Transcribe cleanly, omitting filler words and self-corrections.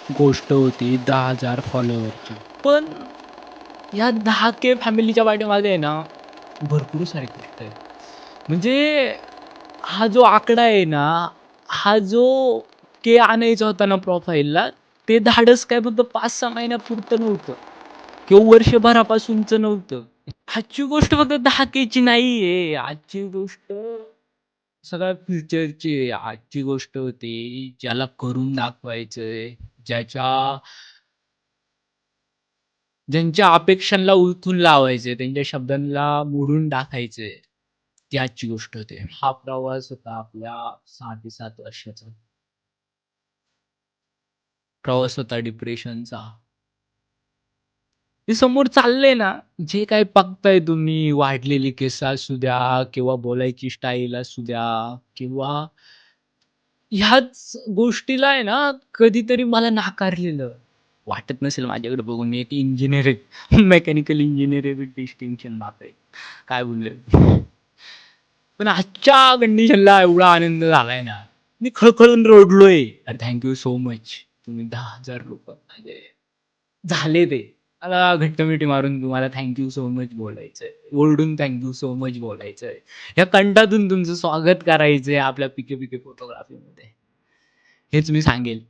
गोष्ट होती 10,000 फॉलोअरची. पण या 10K फॅमिलीच्या पाठीमागे आहे ना, भरपूर सारी गोष्ट आहे. म्हणजे हा जो आकडा आहे ना, हा जो के आणायचा होता ना प्रोफाइलला, ते धाडस काय फक्त 5-6 महिन्यापुरतं नव्हतं किंवा वर्षभरापासूनचं नव्हतं. आजची गोष्ट फक्त 10K ची नाहीये. आजची गोष्ट सगळ्या फ्युचरची आहे. आजची गोष्ट होती ज्याला करून दाखवायचंय, ज्याच्या ज्यांच्या अपेक्षांना उलथून लावायचंय, त्यांच्या शब्दांना मोडून टाकायचंय, ती आजची गोष्ट होती. हा प्रवास होता आपल्या 6 ते 7 वर्षाचा. प्रवास होता डिप्रेशनचा. ते समोर चाललंय ना, जे काही बघताय तुम्ही वाढलेली केस असू द्या किंवा बोलायची स्टाईल असू द्या किंवा ह्याच गोष्टीला आहे ना, कधीतरी मला नाकारलेलं वाटत नसेल माझ्याकडे बघून. मी एक इंजिनिअर आहे. मेकॅनिकल इंजिनिअर आहे विथ डिस्टिंक्शन. बापरे! काय बोललोय. पण आजच्या कंडिशनला एवढा आनंद झालाय ना, मी खळखळून रडलोय. Thank so much. तुम्ही 10,000 लोकं म्हणजे झाले ते. मला घट्ट-मिठी मारून तुम्हाला थँक सो मच बोलायचंय. ओरडून थँक सो मच बोलायचंय. या कंठातून तुमचं स्वागत करायचंय आपल्या पिके-पिके फोटोग्राफीमध्ये. हेच मी सांगेल.